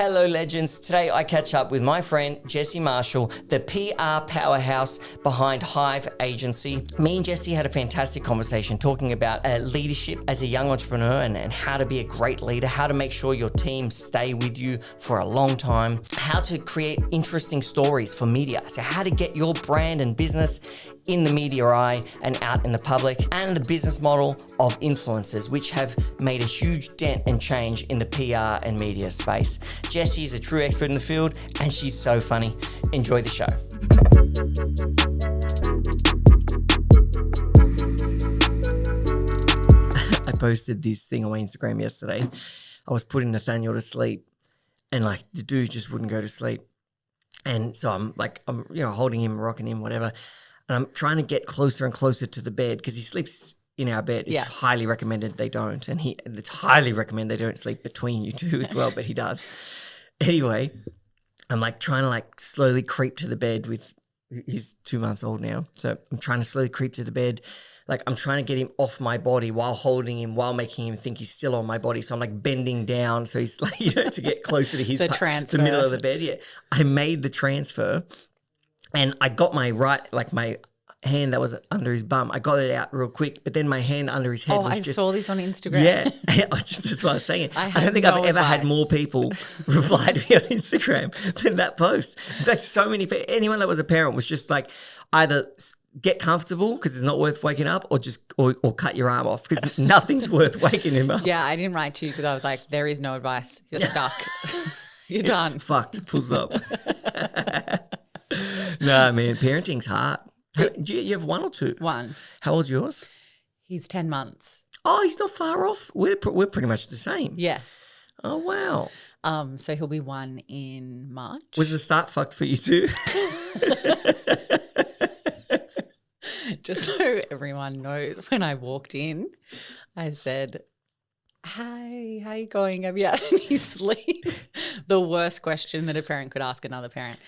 Hello, legends. Today I catch up with my friend Jessy Marshall, the PR powerhouse behind Hive agency. Me and Jessy had a fantastic conversation talking about leadership as a young entrepreneur and how to be a great leader, how to make sure your team stay with you for a long time, how to create interesting stories for media, so how to get your brand and business in the media eye and out in the public, and the business model of influencers, which have made a huge dent and change in the PR and media space. Jessy is a true expert in the field and she's so funny. Enjoy the show. I posted this thing on my Instagram yesterday. I was putting Nathaniel to sleep and like the dude just wouldn't go to sleep. And so I'm holding him, rocking him, whatever. And I'm trying to get closer and closer to the bed because he sleeps in our bed. It's highly recommended they don't. And it's highly recommended they don't sleep between you two as well, but he does. Anyway, I'm like trying to like slowly creep to the bed with, he's 2 months old now. So I'm trying to slowly creep to the bed. Like I'm trying to get him off my body while holding him, while making him think he's still on my body. So I'm like bending down. So he's like, to get closer to his the middle of the bed. Yeah. I made the transfer. And I got my my hand that was under his bum, I got it out real quick, but then my hand under his head was I saw this on Instagram. Yeah, that's what I was saying. I don't think I've ever had more people reply to me on Instagram than that post. In fact, so many people, anyone that was a parent was just like, either get comfortable because it's not worth waking up or cut your arm off because nothing's worth waking him up. Yeah, I didn't write to you because I was like, there is no advice. You're stuck. You're done. Fucked. Full stop. No, man, parenting's hard. Do you have one or two? One. How old's yours? He's 10 months. Oh, he's not far off. We're pretty much the same. Yeah. Oh, wow. So he'll be 1 in March. Was the start fucked for you too? Just so everyone knows, when I walked in, I said, "Hi, how you going? Have you had any sleep?" The worst question that a parent could ask another parent.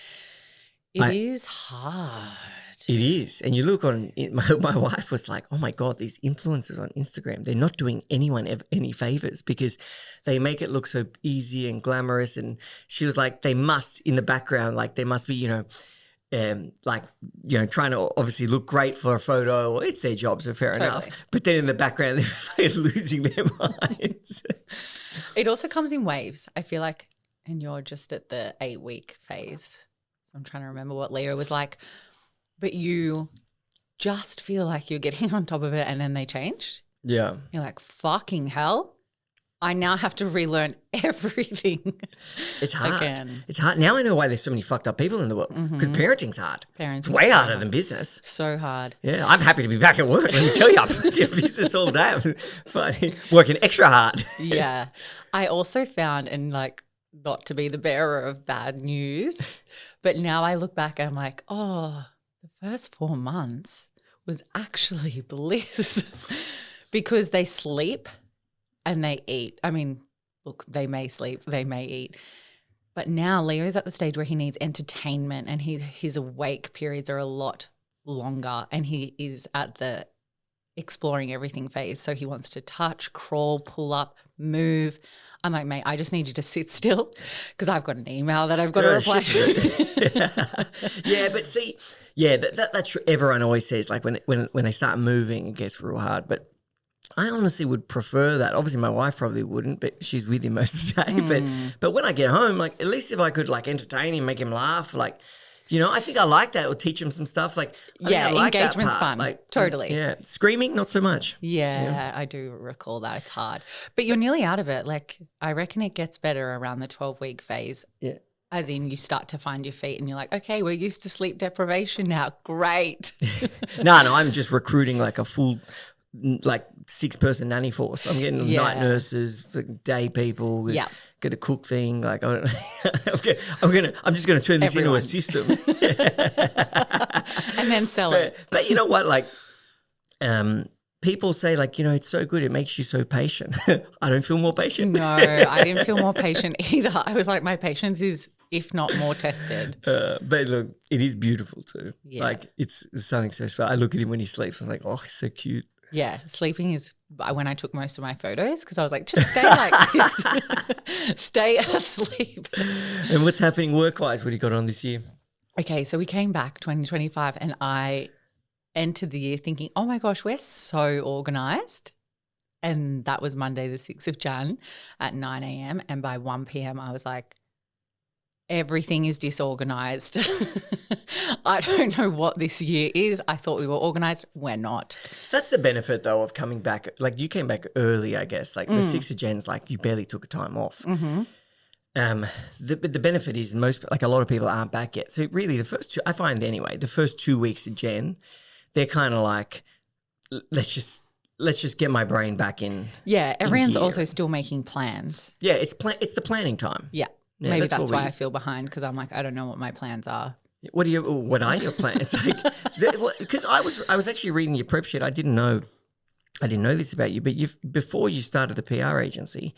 It is hard. It is. And you look on, my wife was like, oh my God, these influencers on Instagram, they're not doing anyone any favors because they make it look so easy and glamorous. And she was like, they must in the background, like they must be, trying to obviously look great for a photo. Well, it's their job, so fair enough. But then in the background, they're losing their minds. It also comes in waves, I feel like, and you're just at the 8-week phase. I'm trying to remember what Leo was like, but you just feel like you're getting on top of it and then they change. Yeah. You're like, fucking hell. I now have to relearn everything. It's hard. Again. It's hard. Now I know why there's so many fucked up people in the world because parenting's hard. It's way harder than business. So hard. Yeah. I'm happy to be back at work. Let me tell you, I'm in business all day. I'm working extra hard. Yeah. I also found, and like, not to be the bearer of bad news, but now I look back and I'm like, oh, the first 4 months was actually bliss because they sleep and they eat. I mean, look, they may sleep, they may eat. But now Leo's at the stage where he needs entertainment and his awake periods are a lot longer and he is at the exploring everything phase. So he wants to touch, crawl, pull up, move. I'm like, mate, I just need you to sit still because I've got an email that I've got to reply to. Yeah, but see, that's true. Everyone always says like when they start moving, it gets real hard. But I honestly would prefer that. Obviously, my wife probably wouldn't, but she's with him most of the day. But when I get home, like at least if I could like entertain him, make him laugh, like. I think I like that. Or teach him some stuff. Like, engagement's fun. Like, totally. Yeah. Screaming, not so much. Yeah, I do recall that. It's hard. But you're nearly out of it. Like, I reckon it gets better around the 12-week phase. Yeah. As in you start to find your feet and you're like, okay, we're used to sleep deprivation now. Great. No, I'm just recruiting like a full like 6-person nanny force. I'm getting night nurses, day people. Yeah. Get a cook thing. Like I don't know. I'm just gonna turn this into a system. And then sell it. But you know what? Like people say like, it's so good, it makes you so patient. I don't feel more patient. No, I didn't feel more patient either. I was like, my patience is, if not more, tested. But look, it is beautiful too. Yeah. Like it's something so special. I look at him when he sleeps, I'm like, oh, he's so cute. Yeah, sleeping is when I took most of my photos because I was like, just stay like this, stay asleep. And what's happening work-wise? What do you got on this year? Okay, so we came back 2025 and I entered the year thinking, oh my gosh, we're so organised. And that was Monday the 6th of Jan at 9 a.m. And by 1 p.m. I was like, everything is disorganised. I don't know what this year is. I thought we were organised. We're not. That's the benefit, though, of coming back. Like, you came back early, I guess. Like, the 6th of Jan's like you barely took a time off. Mm-hmm. The benefit is a lot of people aren't back yet. So really the first two, I find anyway, the first 2 weeks of Jan, they're kind of like, let's just get my brain back in. Yeah, everyone's gear. also still making plans. Yeah, it's the planning time. Yeah. Maybe that's why I feel behind because I'm like, I don't know what my plans are. What are your plans? Like, because I was actually reading your prep sheet. I didn't know this about you, but before you started the PR agency,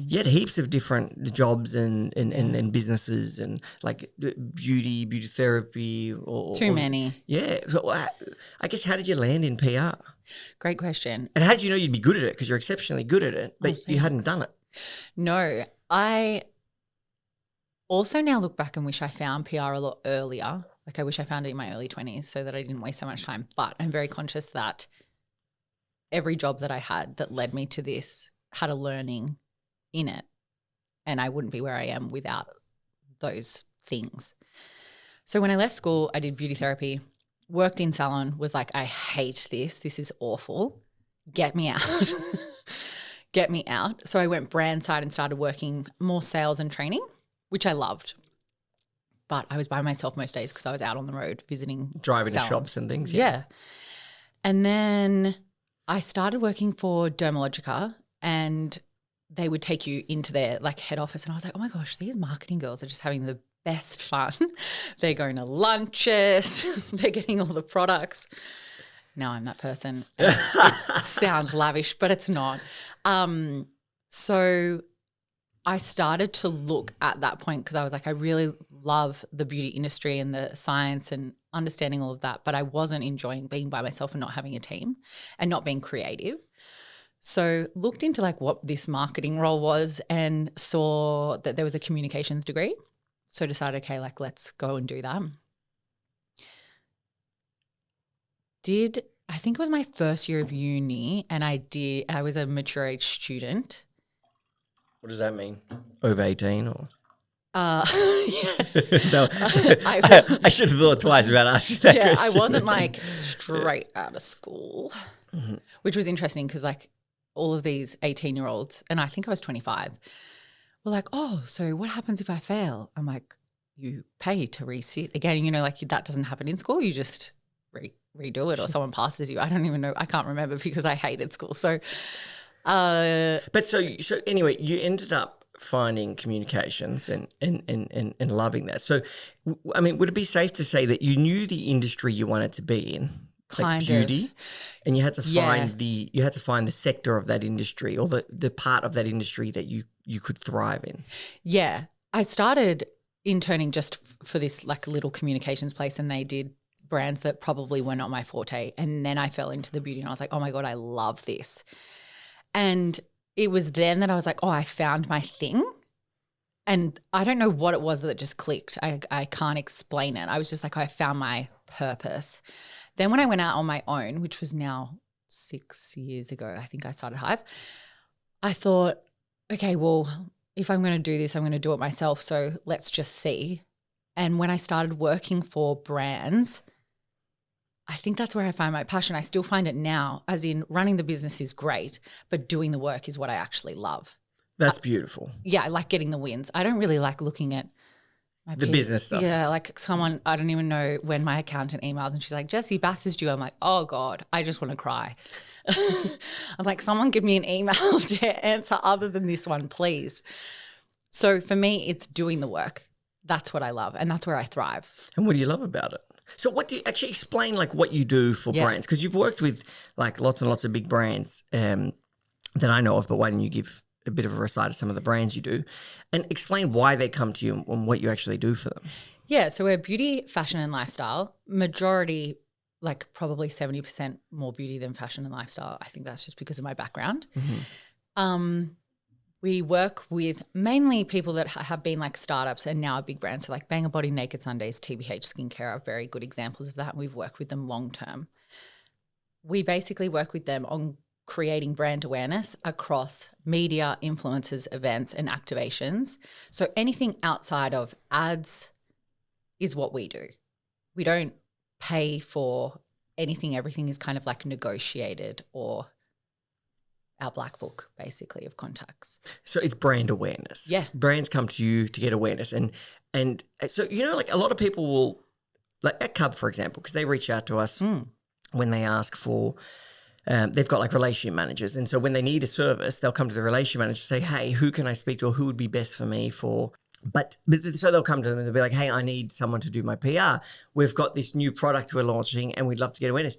you had heaps of different jobs and businesses and like beauty therapy. Too many. Yeah. So I guess how did you land in PR? Great question. And how did you know you'd be good at it? Because you're exceptionally good at it, but you hadn't done it. No, I also now look back and wish I found PR a lot earlier. Like I wish I found it in my early 20s so that I didn't waste so much time. But I'm very conscious that every job that I had that led me to this had a learning in it. And I wouldn't be where I am without those things. So when I left school, I did beauty therapy, worked in salon, was like, I hate this. This is awful. Get me out. Get me out. So I went brand side and started working more sales and training, which I loved. But I was by myself most days because I was out on the road visiting Driving salons. to shops and things. Yeah. And then I started working for Dermalogica and they would take you into their like head office and I was like, oh my gosh, these marketing girls are just having the best fun. They're going to lunches. They're getting all the products. Now I'm that person. It sounds lavish, but it's not. So I started to look at that point because I was like, I really love the beauty industry and the science and understanding all of that, but I wasn't enjoying being by myself and not having a team and not being creative. So looked into like what this marketing role was and saw that there was a communications degree. So decided, okay, like let's go and do that. I think it was my first year of uni and I was a mature age student. What does that mean? Over 18 or? Yeah. No, I should have thought twice about asking that question. I wasn't like straight out of school, which was interesting because like all of these 18-year-olds, and I think I was 25, were like, oh, so what happens if I fail? I'm like, you pay to resit. Again, you know, like that doesn't happen in school. You just redo it or someone passes you. I don't even know. I can't remember because I hated school. So, but so anyway, you ended up finding communications and loving that. So, I mean, would it be safe to say that you knew the industry you wanted to be in, like beauty, and you had to find the sector of that industry or the part of that industry that you could thrive in? Yeah, I started interning just for this like little communications place, and they did brands that probably were not my forte, and then I fell into the beauty, and I was like, oh my God, I love this. And it was then that I was like, oh, I found my thing. And I don't know what it was that just clicked. I can't explain it. I was just like, I found my purpose. Then when I went out on my own, which was now 6 years ago, I think I started Hive, I thought, okay, well, if I'm going to do this, I'm going to do it myself. So let's just see. And when I started working for brands, I think that's where I find my passion. I still find it now, as in running the business is great, but doing the work is what I actually love. That's beautiful. Yeah, I like getting the wins. I don't really like looking at the business stuff. Yeah, like someone, I don't even know when my accountant emails and she's like, Jessy, Bass is due. I'm like, oh God, I just want to cry. I'm like, someone give me an email to answer other than this one, please. So for me, it's doing the work. That's what I love and that's where I thrive. And what do you love about it? So what do you actually explain like what you do for brands? Because you've worked with like lots and lots of big brands that I know of, but why don't you give a bit of a recite of some of the brands you do and explain why they come to you and what you actually do for them? Yeah, so we're beauty, fashion and lifestyle. Majority like probably 70% more beauty than fashion and lifestyle. I think that's just because of my background. We work with mainly people that have been like startups and now a big brand. So like Bangn Body, Naked Sundays, TBH Skincare are very good examples of that. We've worked with them long term. We basically work with them on creating brand awareness across media, influencers, events, and activations. So anything outside of ads is what we do. We don't pay for anything. Everything is kind of like negotiated or our black book, basically, of contacts. So it's brand awareness. Yeah. Brands come to you to get awareness. And so, you know, like a lot of people will, like at Cub, for example, because they reach out to us when they ask for, they've got like relationship managers. And so when they need a service, they'll come to the relationship manager and say, hey, who can I speak to or who would be best for me for... But so they'll come to them and they'll be like, hey, I need someone to do my PR. We've got this new product we're launching and we'd love to get awareness.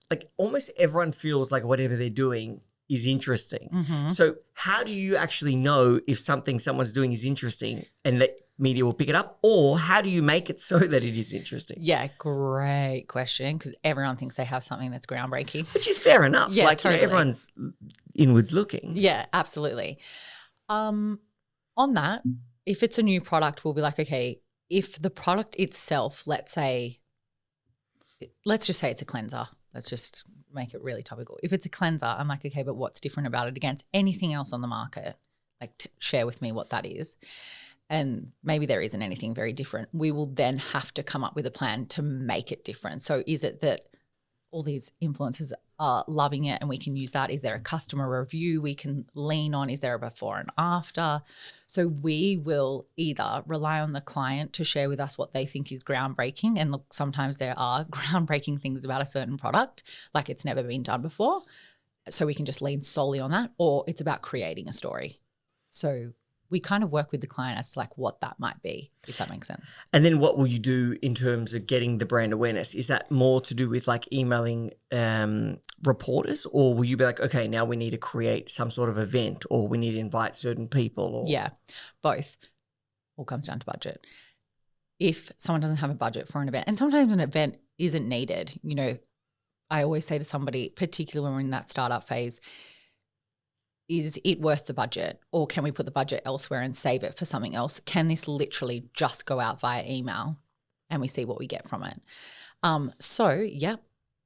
Like almost everyone feels like whatever they're doing is interesting. So how do you actually know if something someone's doing is interesting and that media will pick it up? Or how do you make it so that it is interesting? Yeah, great question, because everyone thinks they have something that's groundbreaking. Which is fair enough. Yeah, like, totally. you know, everyone's inwards looking. Yeah, absolutely. On that, if it's a new product, we'll be like, okay, if the product itself, let's just say it's a cleanser. Let's just make it really topical. If it's a cleanser, I'm like, okay, but what's different about it against anything else on the market? Like, share with me what that is. And maybe there isn't anything very different. We will then have to come up with a plan to make it different. So is it that all these influencers are loving it and we can use that? Is there a customer review we can lean on? Is there a before and after? So we will either rely on the client to share with us what they think is groundbreaking. And look, sometimes there are groundbreaking things about a certain product, like it's never been done before. So we can just lean solely on that, or it's about creating a story. So we kind of work with the client as to like what that might be, if that makes sense. And then what will you do in terms of getting the brand awareness? Is that more to do with like emailing reporters, or will you be like, okay, now we need to create some sort of event, or we need to invite certain people? Or... Yeah, both. All comes down to budget. If someone doesn't have a budget for an event, and sometimes an event isn't needed, you know, I always say to somebody, particularly when we're in that startup phase, is it worth the budget, or can we put the budget elsewhere and save it for something else? Can this literally just go out via email and we see what we get from it? So, yeah,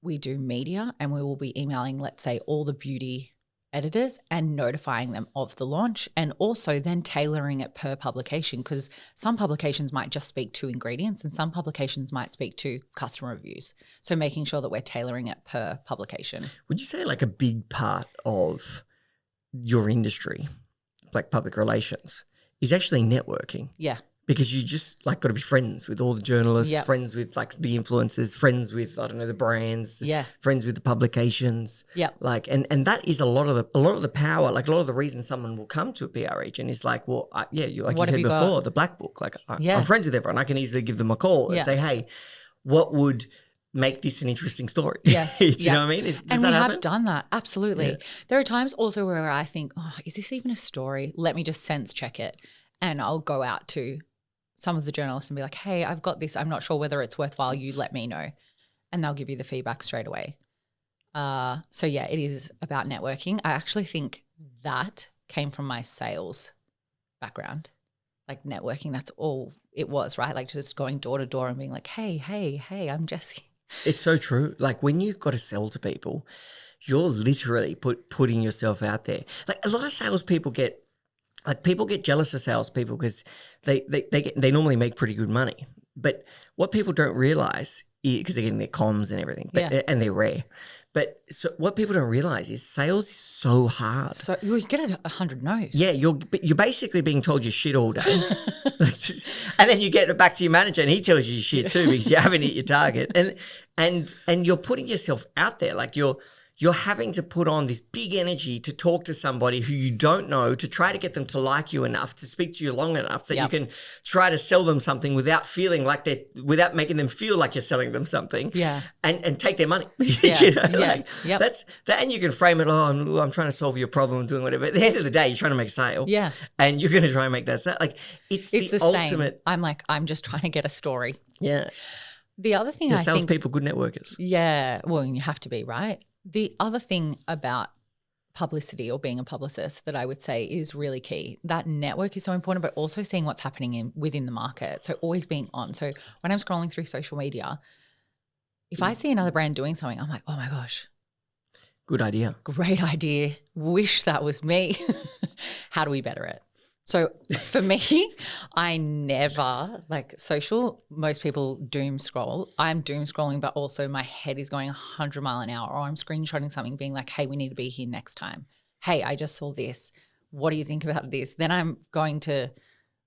we do media and we will be emailing, let's say, all the beauty editors and notifying them of the launch, and also then tailoring it per publication, because some publications might just speak to ingredients and some publications might speak to customer reviews. So making sure that we're tailoring it per publication. Would you say like a big part of your industry, like public relations, is actually networking? Yeah. Because you just like got to be friends with all the journalists, friends with like the influencers, friends with, I don't know, the brands, friends with the publications. Yeah. Like, and that is a lot of the power, like a lot of the reason someone will come to a PR agent is like, well, you like what you said before, the black book, like I'm friends with everyone. I can easily give them a call and say, hey, what would make this an interesting story? Yes. Do you know what I mean? Does and that we happen? have done that. Absolutely. Yeah. There are times also where I think, oh, is this even a story? Let me just sense check it. And I'll go out to some of the journalists and be like, hey, I've got this. I'm not sure whether it's worthwhile. You let me know. And they'll give you the feedback straight away. So yeah, it is about networking. I actually think that came from my sales background. Like networking, that's all it was, right? Like just going door to door and being like, hey, I'm Jessy. It's so true. Like when you've got to sell to people, you're literally putting yourself out there. Like a lot of salespeople get jealous of salespeople because they normally make pretty good money. But what people don't realize, because they're getting their comms and everything, and they're rare. But so what people don't realize is sales is so hard. So you get 100 no's. Yeah, you're basically being told you shit all day. And then you get it back to your manager and he tells you shit too because you haven't hit your target. And you're putting yourself out there. Like you're having to put on this big energy to talk to somebody who you don't know, to try to get them to like you enough, to speak to you long enough that you can try to sell them something without feeling like without making them feel like you're selling them something. Yeah. And take their money. You know, like that's that. And you can frame it, I'm trying to solve your problem and doing whatever. At the end of the day, you're trying to make a sale. Yeah. And you're going to try and make that sale. Like it's the ultimate. Same. I'm just trying to get a story. Yeah. The other thing Yeah, I think, salespeople, good networkers. yeah, well, you have to be, right? The other thing about publicity or being a publicist that I would say is really key. That network is so important, but also seeing what's happening within the market. So always being on. So when I'm scrolling through social media, if I see another brand doing something, I'm like, oh my gosh, Good idea. great idea. Wish that was me. How do we better it? So for me, I never like social. Most people doom scroll. I'm doom scrolling, but also my head is going 100 mile an hour, or I'm screenshotting something being like, hey, we need to be here next time. Hey, I just saw this. What do you think about this? Then I'm going to,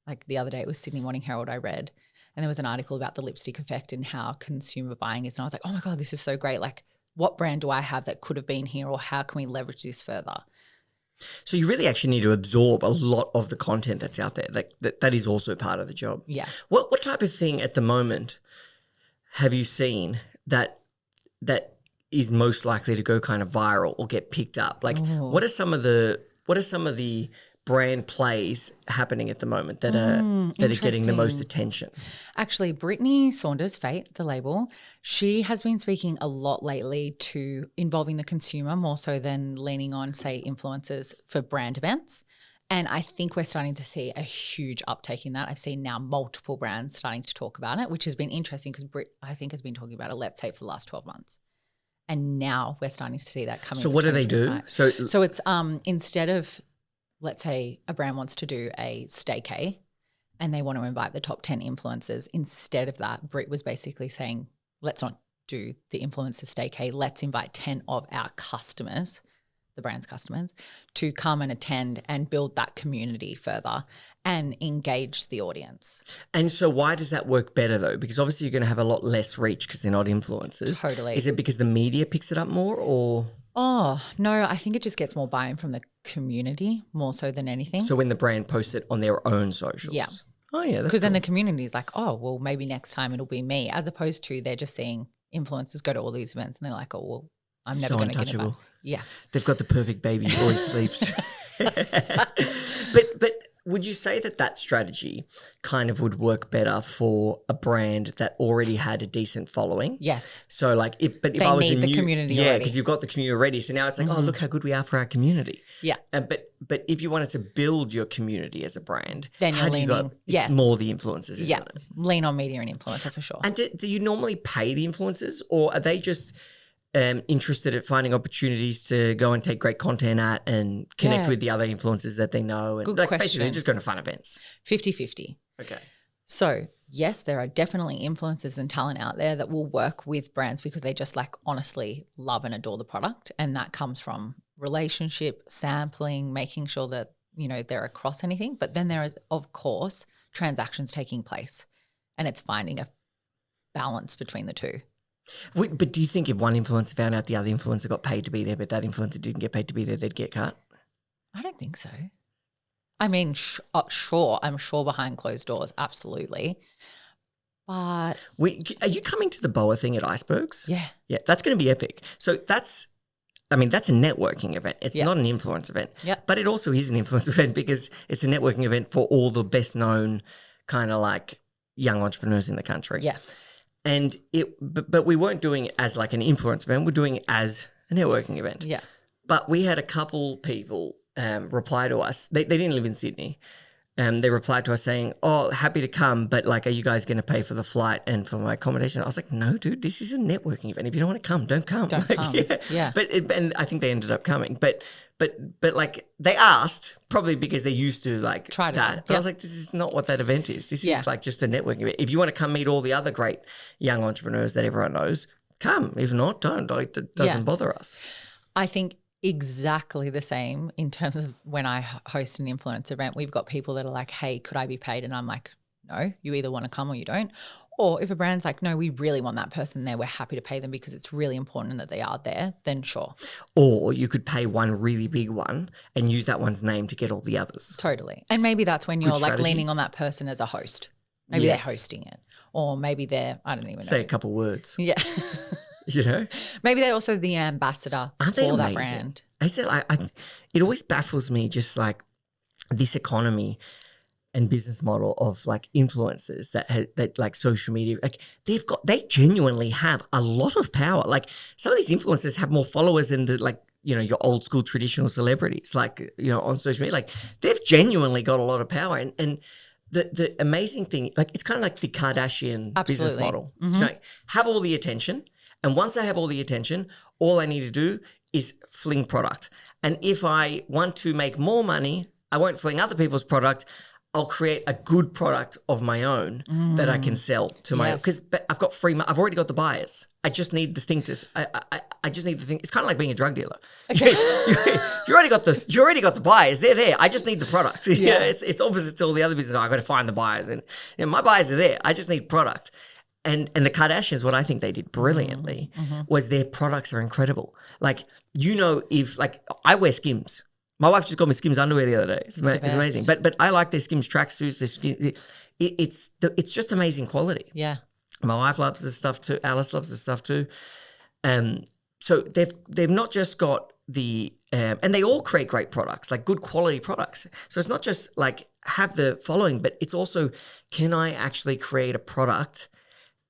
like the other day, it was Sydney Morning Herald I read, and there was an article about the lipstick effect and how consumer buying is. And I was like, oh my God, this is so great. Like, what brand do I have that could have been here, or how can we leverage this further? So you really actually need to absorb a lot of the content that's out there. Like that is also part of the job. Yeah. What type of thing at the moment have you seen that is most likely to go kind of viral or get picked up? Like what are some of the brand plays happening at the moment that are getting the most attention? Actually, Brittany Saunders, Fate, the label, she has been speaking a lot lately to involving the consumer more so than leaning on, say, influencers for brand events. And I think we're starting to see a huge uptake in that. I've seen now multiple brands starting to talk about it, which has been interesting because Brit, I think, has been talking about it, let's say, for the last 12 months. And now we're starting to see that coming. So what do they do? So it's instead of, let's say a brand wants to do a staycay and they want to invite the top 10 influencers. Instead of that, Brit was basically saying, let's not do the influencer staycay. Let's invite 10 of our customers, the brand's customers, to come and attend and build that community further and engage the audience. And so why does that work better though? Because obviously you're going to have a lot less reach because they're not influencers. Totally. Is it because the media picks it up more or? Oh, no, I think it just gets more buy-in from the community more so than anything. So when the brand posts it on their own socials. Yeah. Oh, yeah. Because then the community is like, oh, well, maybe next time it'll be me, as opposed to they're just seeing influencers go to all these events and they're like, oh, well, I'm never going to get invited. Yeah. They've got the perfect baby, always sleeps. But would you say that strategy kind of would work better for a brand that already had a decent following? Yes. So like, if they I was need the community already, already. because you've got the community already. So now it's like, oh, look how good we are for our community. Yeah. But if you wanted to build your community as a brand, then you're leaning, more the influencers. Isn't it? Lean on media and influencer for sure. And do you normally pay the influencers, or are they just interested at finding opportunities to go and take great content at and connect with the other influencers that they know? And Good like question. basically they're just going to fun events. 50-50. Okay. So yes, there are definitely influencers and talent out there that will work with brands because they just like honestly love and adore the product. And that comes from relationship, sampling, making sure that, you know, they're across anything. But then there is, of course, transactions taking place, and it's finding a balance between the two. Wait, but do you think if one influencer found out the other influencer got paid to be there, but that influencer didn't get paid to be there, they'd get cut? I don't think so. I mean, sure, I'm sure behind closed doors, absolutely. But are you coming to the BOA thing at Icebergs? Yeah. Yeah, that's going to be epic. So that's a networking event. It's not an influence event. Yeah. But it also is an influence event because it's a networking event for all the best known kind of like young entrepreneurs in the country. Yes. And but we weren't doing it as like an influence event. We're doing it as a networking event. Yeah. But we had a couple people reply to us. They didn't live in Sydney. They replied to us saying, oh, happy to come, but like, are you guys going to pay for the flight and for my accommodation? I was like, no, dude, this is a networking event. If you don't want to come, don't come. Don't like, come. Yeah. And I think they ended up coming. But like they asked probably because they used to like Try to that. But I was like, this is not what that event is. This is like just a networking event. If you want to come meet all the other great young entrepreneurs that everyone knows, come. If not, don't. Like, it doesn't bother us. I think exactly the same in terms of when I host an influence event. We've got people that are like, hey, could I be paid? And I'm like, no, you either want to come or you don't. Or if a brand's like, no, we really want that person there, we're happy to pay them because it's really important that they are there, then sure. Or you could pay one really big one and use that one's name to get all the others. Totally. And maybe that's when you're Good like strategy. leaning on that person as a host. Maybe they're hosting it. Or maybe they're, I don't even know. Say a couple words. Yeah. You know? Maybe they're also the ambassador for that brand. I said, it always baffles me just like this economy and business model of like influencers that like social media, like they genuinely have a lot of power. Like some of these influencers have more followers than the like, you know, your old school traditional celebrities, like, you know, on social media. Like they've genuinely got a lot of power. And the amazing thing, like it's kind of like the Kardashian business model. So like, have all the attention. And once I have all the attention, all I need to do is fling product. And if I want to make more money, I won't fling other people's product. I'll create a good product of my own that I can sell to my, because I've got I've already got the buyers. I just need the thing to, I just need the thing. It's kind of like being a drug dealer. Okay. you already got the buyers. They're there. I just need the product. Yeah. It's opposite to all the other businesses. I've got to find the buyers, and you know, my buyers are there. I just need product. And the Kardashians, what I think they did brilliantly was their products are incredible. Like, you know, if like I wear Skims. My wife just got me Skims underwear the other day. It's amazing. But I like their Skims tracksuits. Their Skims, it's just amazing quality. Yeah. My wife loves this stuff too. Alice loves this stuff too. So they've not just got the and they all create great products, like good quality products. So it's not just like have the following, but it's also, can I actually create a product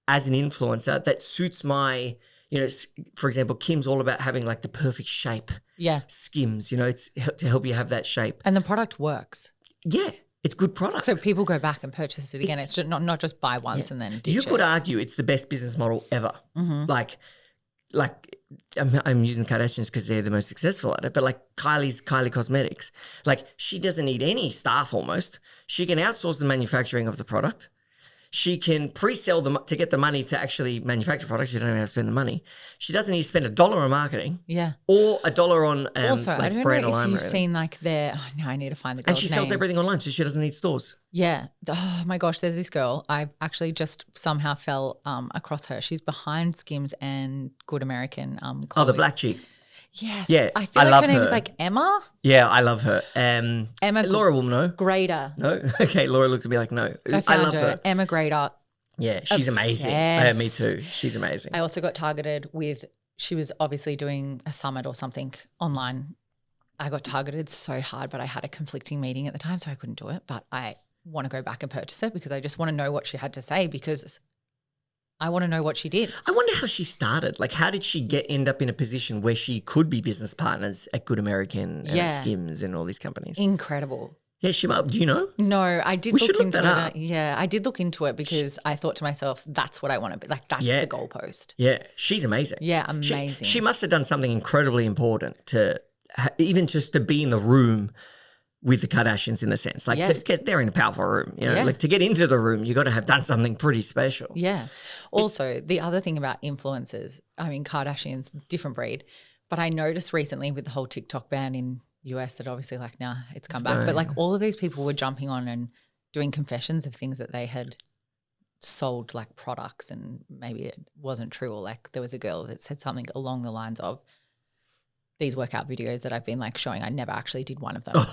as an influencer that suits my, you know, for example, Kim's all about having like the perfect shape. Yeah. Skims, you know, it's to help you have that shape. And the product works. Yeah. It's good product. So people go back and purchase it again. It's just not just buy once and then ditch you could argue it's the best business model ever. Like I'm using the Kardashians because they're the most successful at it, but like Kylie Cosmetics, like she doesn't need any staff almost. She can outsource the manufacturing of the product. She can pre-sell them to get the money to actually manufacture products. She doesn't even have to spend the money. She doesn't need to spend $1 on marketing. Yeah. Or $1 on also, like I don't brand know if alignment. you've seen like their, now I need to find the girl's And she sells name. everything online, so she doesn't need stores. Yeah. Oh my gosh, there's this girl. I actually just somehow fell across her. She's behind Skims and Good American. Chloe. Oh, the black chick. Yes. Yeah, I feel I like love her name her. is like Emma. Yeah, I love her. Emma Laura will know. Grader. No? Okay, Laura looks at me like no. I found love her. Emma Grader. Yeah, she's amazing. Obsessed. Me too. She's amazing. I also got targeted with, she was obviously doing a summit or something online. I got targeted so hard, but I had a conflicting meeting at the time, so I couldn't do it. But I want to go back and purchase it because I just want to know what she had to say, because I want to know what she did. I wonder how she started. Like, how did she end up in a position where she could be business partners at Good American and at Skims and all these companies? Incredible. Yeah, she might. Do you know? No, I did We look should look into that up. it. Yeah, I did look into it because I thought to myself, that's what I want to be. Like, that's the goalpost. Yeah, she's amazing. Yeah, amazing. She must have done something incredibly important to even just to be in the room with the Kardashians, in the sense. Like, to get, they're in a powerful room. You know, like to get into the room, you got to have done something pretty special. Yeah. Also, the other thing about influencers, I mean, Kardashians, different breed, but I noticed recently with the whole TikTok ban in US that obviously like now it's come back, but like all of these people were jumping on and doing confessions of things that they had sold, like products, and maybe it wasn't true, or like there was a girl that said something along the lines of, these workout videos that I've been like showing, I never actually did one of them.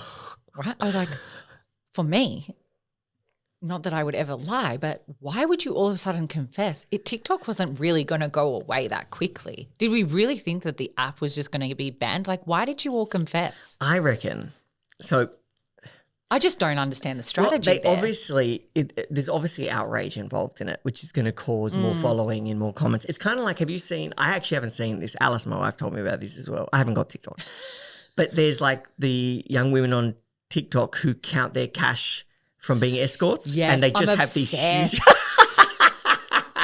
Right? I was like, for me, not that I would ever lie, but why would you all of a sudden confess? TikTok wasn't really going to go away that quickly. Did we really think that the app was just going to be banned? Like, why did you all confess? I reckon. So I just don't understand the strategy there. Obviously, there's obviously outrage involved in it, which is going to cause more following and more comments. It's kind of like, have you seen, I actually haven't seen this. Alice, my wife, told me about this as well. I haven't got TikTok. But there's like the young women on TikTok who count their cash from being escorts. Yes, and they just I'm have these huge.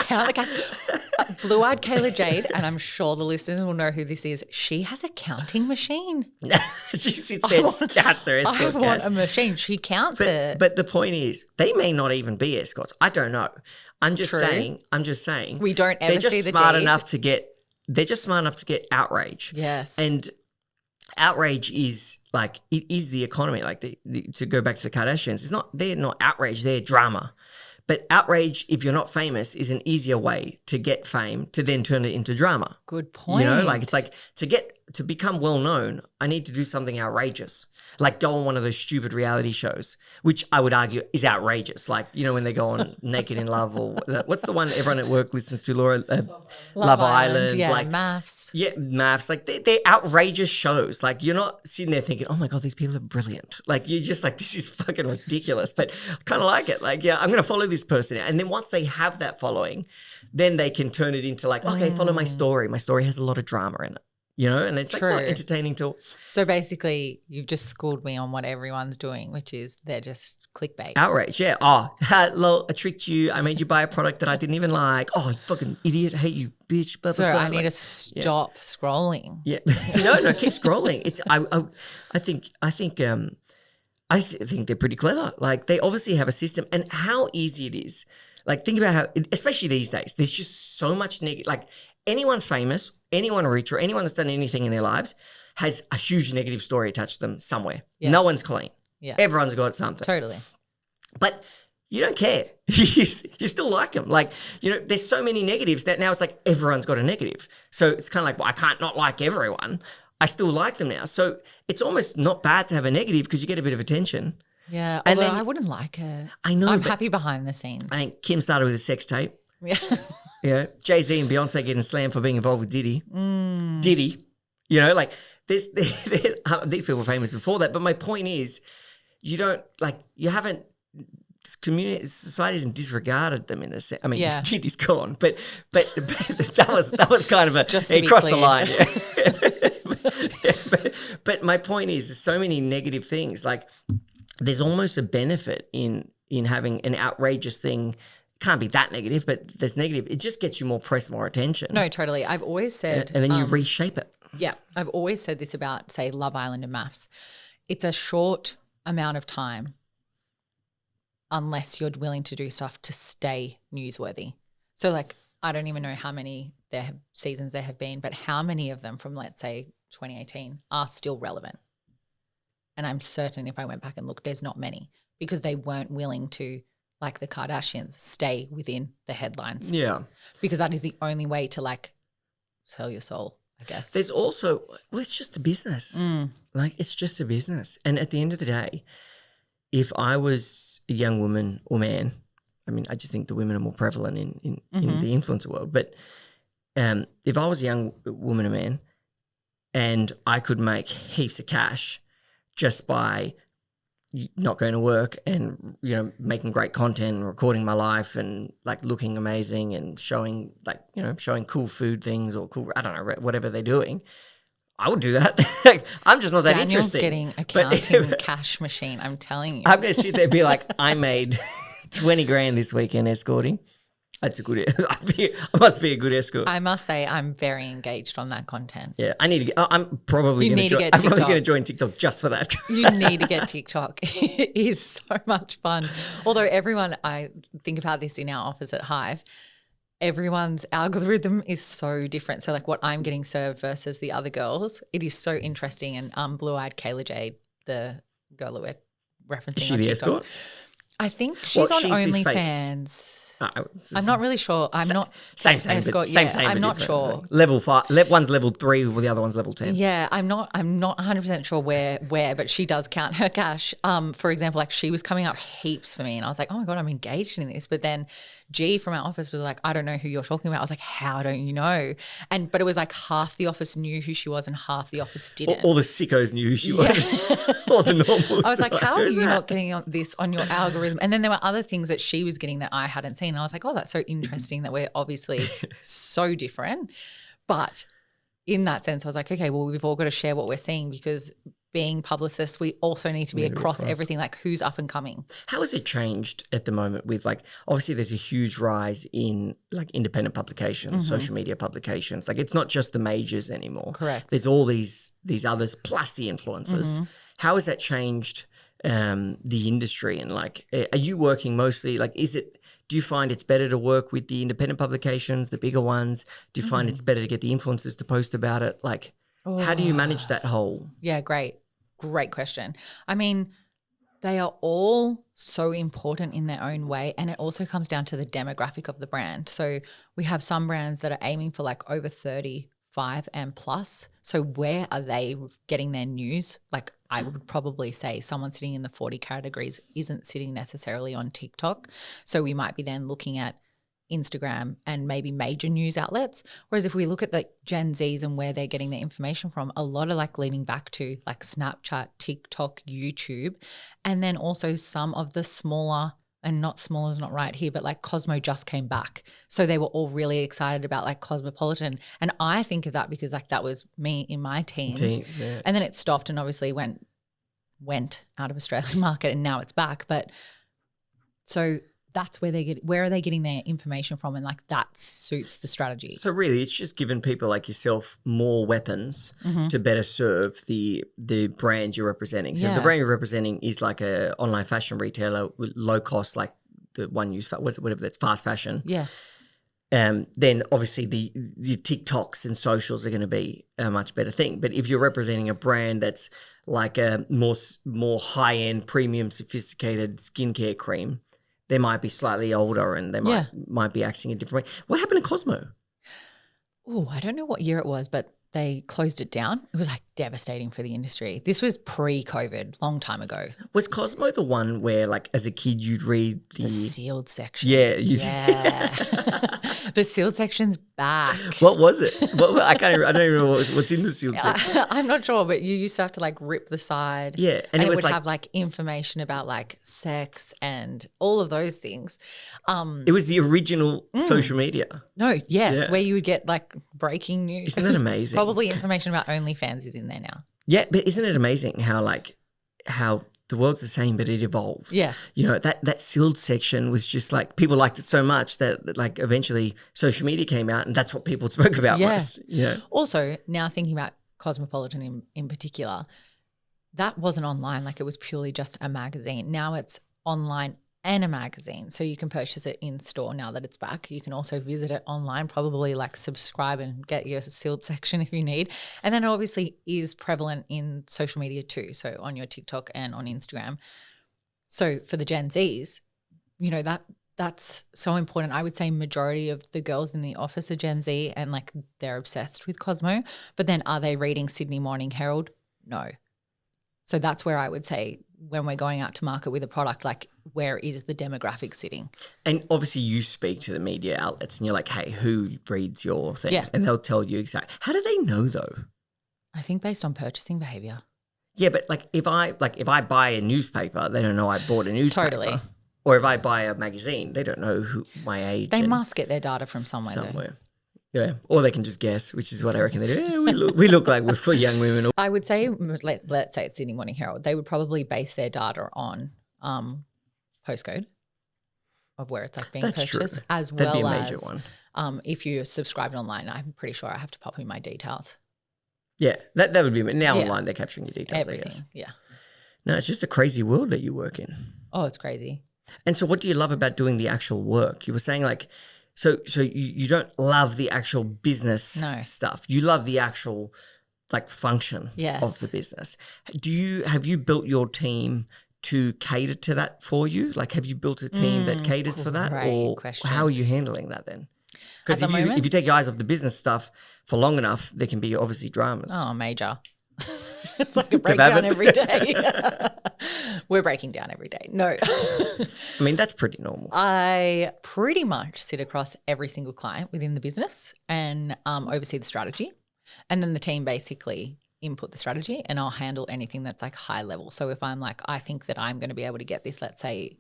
Count the cash. Blue-eyed Kayla Jade, and I'm sure the listeners will know who this is. She has a counting machine. She sits there, just counts her escort I want cash. a machine. She counts it. But the point is, they may not even be escorts. I don't know. I'm just True. saying. We don't ever they're just see the smart deed. enough to get. They're just smart enough to get outrage. Yes. And outrage is like, it is the economy. Like to go back to the Kardashians, they're not outrage, they're drama. But outrage, if you're not famous, is an easier way to get fame to then turn it into drama. Good point. You know, like it's like to become well known, I need to do something outrageous. Like go on one of those stupid reality shows, which I would argue is outrageous. Like, you know, when they go on Naked in Love or what's the one everyone at work listens to, Laura? Love Island. Yeah, like maths. Yeah, maths. Like they're outrageous shows. Like you're not sitting there thinking, oh my God, these people are brilliant. Like you're just like, this is fucking ridiculous. But I kind of like it. Like, yeah, I'm going to follow this person. And then once they have that following, then they can turn it into like, okay, follow my story. My story has a lot of drama in it. You know, and it's like quite entertaining to. So basically, you've just schooled me on what everyone's doing, which is they're just clickbait. Outrage, yeah. Oh, lol, I tricked you. I made you buy a product that I didn't even like. Oh, you fucking idiot. Hate you, bitch. Blah, So blah, blah. I need to stop scrolling. Yeah. No, keep scrolling. It's I think they're pretty clever. Like they obviously have a system, and how easy it is. Like think about how, especially these days, there's just so much negative. Like anyone famous, anyone rich, or anyone that's done anything in their lives has a huge negative story attached to them somewhere. Yes. No one's clean. Yeah. Everyone's got something. Totally. But you don't care. You still like them. Like, you know, there's so many negatives that now it's like everyone's got a negative. So it's kind of like, well, I can't not like everyone. I still like them now. So it's almost not bad to have a negative because you get a bit of attention. Yeah, And although then- I wouldn't like it. I know. I'm but happy behind the scenes. I think Kim started with a sex tape. Yeah. Yeah, Jay-Z and Beyonce getting slammed for being involved with Diddy. Diddy, you know, like these people were famous before that. But my point is, you haven't, society hasn't disregarded them in a sense. I mean, Yeah. Diddy's gone, but that was kind of a Just to he be crossed the clear. line. Yeah. But my point is, there's so many negative things. Like there's almost a benefit in having an outrageous thing. Can't be that negative, but there's negative. It just gets you more press, more attention. No, totally. I've always said, and then you reshape it. yeah, I've always said this about, say, Love Island and maths. It's a short amount of time unless you're willing to do stuff to stay newsworthy. So, like, I don't even know how many seasons there have been, but how many of them from, let's say, 2018 are still relevant? And I'm certain if I went back and looked, there's not many because they weren't willing to, like the Kardashians, stay within the headlines. Yeah. Because that is the only way to, like, sell your soul, I guess. There's also, well, it's just a business. Like, it's just a business. And at the end of the day, if I was a young woman or man, I mean, I just think the women are more prevalent in the influencer world. But if I was a young woman or man and I could make heaps of cash just by not going to work and, you know, making great content and recording my life and like looking amazing and showing like, you know, showing cool food things or cool, I don't know, whatever they're doing, I would do that. Like, I'm just not that Daniel's interesting. getting a counting cash machine, I'm telling you. I'm going to sit there and be like, I made 20 grand this weekend escorting. That's a good, I must be a good escort. I must say I'm very engaged on that content. Yeah, I need to get, I'm probably going to join TikTok just for that. You need to get TikTok. It is so much fun. Although everyone, I think about this in our office at Hive, everyone's algorithm is so different. So like what I'm getting served versus the other girls, it is so interesting. And Blue-Eyed Kayla Jade, the girl that we're referencing She on the TikTok, escort? I think she's on she's the fake. OnlyFans. It's I'm not really sure. I'm not same, escort. but Yeah, same, I'm but not different. sure. Like level 5, one's level 3, while the other one's level 10. Yeah, I'm not 100% sure where, but she does count her cash. For example, like she was coming up heaps for me, and I was like, oh my God, I'm engaged in this. But then G from our office was like, I don't know who you're talking about. I was like, how don't you know? But it was like half the office knew who she was and half the office didn't. All the sickos knew who she was. All the normals. I was like, how are Who's you that? not getting this on your algorithm? And then there were other things that she was getting that I hadn't seen. And I was like, oh, that's so interesting that we're obviously so different. But in that sense, I was like, okay, well, we've all got to share what we're seeing because being publicists, we also need to be across everything, like who's up and coming. How has it changed at the moment with like, obviously there's a huge rise in like independent publications, social media publications. Like it's not just the majors anymore. Correct. There's all these others plus the influencers. How has that changed the industry? And like, are you working mostly, like, do you find it's better to work with the independent publications, the bigger ones? Do you find it's better to get the influencers to post about it? Like, how do you manage that whole? Yeah, great question. I mean, they are all so important in their own way, and it also comes down to the demographic of the brand. So we have some brands that are aiming for like over 35 and plus. So where are they getting their news? Like I would probably say someone sitting in the 40 categories isn't sitting necessarily on TikTok. So we might be then looking at Instagram and maybe major news outlets. Whereas if we look at like Gen Zs and where they're getting their information from, a lot are like leaning back to like Snapchat, TikTok, YouTube, and then also some of the smaller, and not smaller is not right here, but like Cosmo just came back. So they were all really excited about like Cosmopolitan. And I think of that because like that was me in my teens. Yeah. And then it stopped and obviously went out of Australian market and now it's back. But so that's where are they getting their information from, and like that suits the strategy. So really, it's just giving people like yourself more weapons to better serve the brands you're representing. So if the brand you're representing is like a online fashion retailer with low cost, like the one use whatever that's fast fashion. Yeah. Then obviously the TikToks and socials are going to be a much better thing. But if you're representing a brand that's like a more high end, premium, sophisticated skincare cream, they might be slightly older and they might be acting a different way. What happened to Cosmo? Oh, I don't know what year it was, but they closed it down. It was like devastating for the industry. This was pre-COVID, long time ago. Was Cosmo the one where, like, as a kid, you'd read the sealed section? Yeah, yeah. The sealed section's back. What was it? I don't even know what's in the sealed section. I'm not sure, but you used to have to like rip the side. Yeah, and it would have like information about like sex and all of those things. It was the original social media. No, yes, where you would get like breaking news. Isn't that amazing? Probably information about OnlyFans is in there now. Yeah, but isn't it amazing how the world's the same, but it evolves. Yeah. You know, that sealed section was just like, people liked it so much that like eventually social media came out and that's what people spoke about most. Yeah. Also, now thinking about Cosmopolitan in particular, that wasn't online. Like it was purely just a magazine. Now it's online and a magazine. So you can purchase it in store now that it's back. You can also visit it online, probably like subscribe and get your sealed section if you need. And then it obviously is prevalent in social media too. So on your TikTok and on Instagram. So for the Gen Zs, you know, that's so important. I would say majority of the girls in the office are Gen Z and like they're obsessed with Cosmo. But then are they reading Sydney Morning Herald? No. So that's where I would say when we're going out to market with a product, like where is the demographic sitting? And obviously you speak to the media outlets and you're like, hey, who reads your thing? Yeah. And they'll tell you exactly. How do they know though? I think based on purchasing behavior. Yeah, but if I buy a newspaper, they don't know I bought a newspaper. Totally. Or if I buy a magazine, they don't know who my age. They must get their data from somewhere. Though. Yeah, or they can just guess, which is what I reckon they do. Yeah, we look like we're for young women. I would say, let's say it's Sydney Morning Herald. They would probably base their data on postcode of where it's like being purchased, true. As That'd well be a major as one. If you're subscribed online, I'm pretty sure I have to pop in my details. Yeah, that would be now online. They're capturing your details. Everything. I guess. Yeah. No, it's just a crazy world that you work in. Oh, it's crazy. And so, what do you love about doing the actual work? You were saying like. So you don't love the actual business stuff. You love the actual like function of the business. Have you built your team to cater to that for you? Like have you built a team that caters for that? Or question. How are you handling that then? Because if you take your eyes off the business stuff for long enough, there can be obviously dramas. Oh, major. It's like a breakdown every day. We're breaking down every day. No. I mean, that's pretty normal. I pretty much sit across every single client within the business and oversee the strategy. And then the team basically input the strategy and I'll handle anything that's like high level. So if I'm like, I think that I'm going to be able to get this, let's say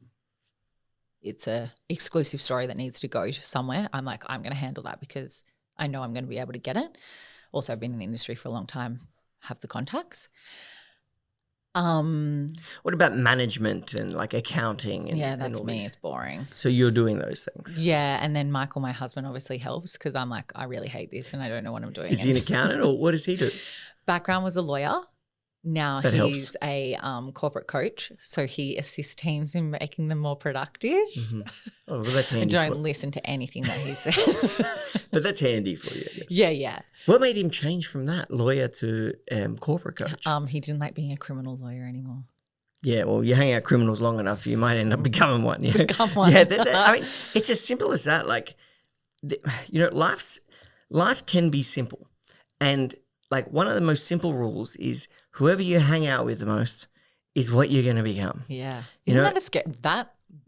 it's a exclusive story that needs to go somewhere, I'm like, I'm going to handle that because I know I'm going to be able to get it. Also, I've been in the industry for a long time. Have the contacts. What about management and like accounting? And, that's me. It's boring. So you're doing those things. Yeah, and then Michael, my husband, obviously helps because I'm like, I really hate this and I don't know what I'm doing. Is he an accountant or what does he do? Background was a lawyer. Now that he's helps. A corporate coach, so he assists teams in making them more productive. Mm-hmm. Oh, well, that's handy. Don't listen to anything that he says. But that's handy for you, I guess. Yeah. What made him change from that lawyer to corporate coach? He didn't like being a criminal lawyer anymore. Yeah, well, you hang out criminals long enough, you might end up becoming one. Yeah, Become one. Yeah, I mean, it's as simple as that. Like, life can be simple, and like one of the most simple rules is whoever you hang out with the most is what you're going to become. Yeah. You Isn't know- that a scare?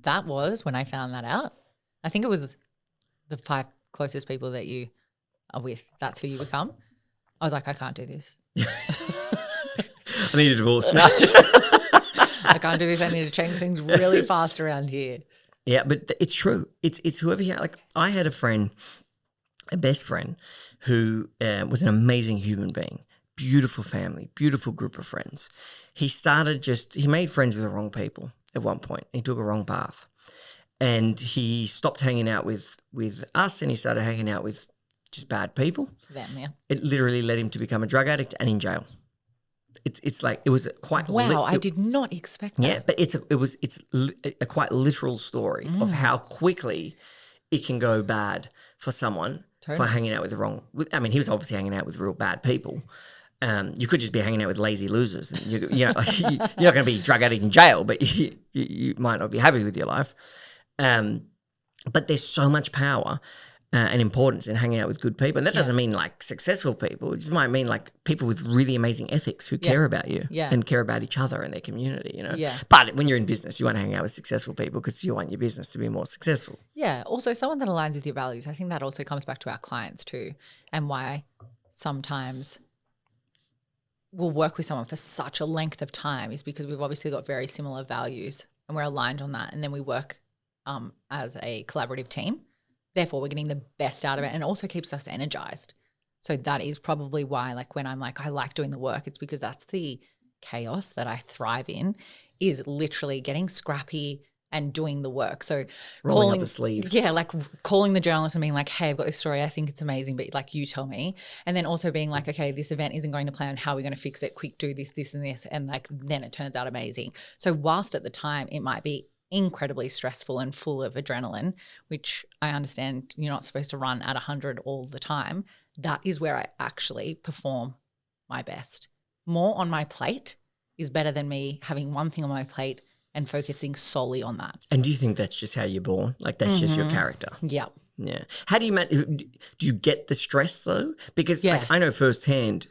That was when I found that out. I think it was the 5 closest people that you are with. That's who you become. I was like, I can't do this. I need a divorce. No. I can't do this. I need to change things really fast around here. Yeah, but it's true. It's whoever you like. I had a friend, a best friend, who was an amazing human being, beautiful family, beautiful group of friends. He made friends with the wrong people at one point. He took a wrong path, and he stopped hanging out with us, and he started hanging out with just bad people. Them, yeah. It literally led him to become a drug addict and in jail. It's like it was quite Wow, I did not expect that. yeah, but it's a quite literal story of how quickly it can go bad for someone for hanging out with the wrong. I mean, he was obviously hanging out with real bad people. You could just be hanging out with lazy losers. And you're not going to be drug addict in jail, but you might not be happy with your life. But there's so much power and importance in hanging out with good people. And that doesn't mean like successful people. It just might mean like people with really amazing ethics who care about you and care about each other and their community, you know. Yeah. But when you're in business, you want to hang out with successful people because you want your business to be more successful. Yeah. Also, someone that aligns with your values. I think that also comes back to our clients too, and why sometimes we'll work with someone for such a length of time is because we've obviously got very similar values and we're aligned on that. And then we work as a collaborative team. Therefore, we're getting the best out of it, and it also keeps us energized. So that is probably why, like, when I'm like, I like doing the work, it's because that's the chaos that I thrive in, is literally getting scrappy and doing the work. So rolling up the sleeves. Yeah, like calling the journalist and being like, hey, I've got this story. I think it's amazing, but like you tell me. And then also being like, okay, this event isn't going to plan. How are we going to fix it? Quick, do this, this, and this. And like then it turns out amazing. So whilst at the time it might be incredibly stressful and full of adrenaline, which I understand you're not supposed to run at 100 all the time, that is where I actually perform my best. More on my plate is better than me having one thing on my plate and focusing solely on that. And do you think that's just how you're born? Like that's just your character? Yeah. Yeah. How do do you get the stress though? Because like, I know firsthand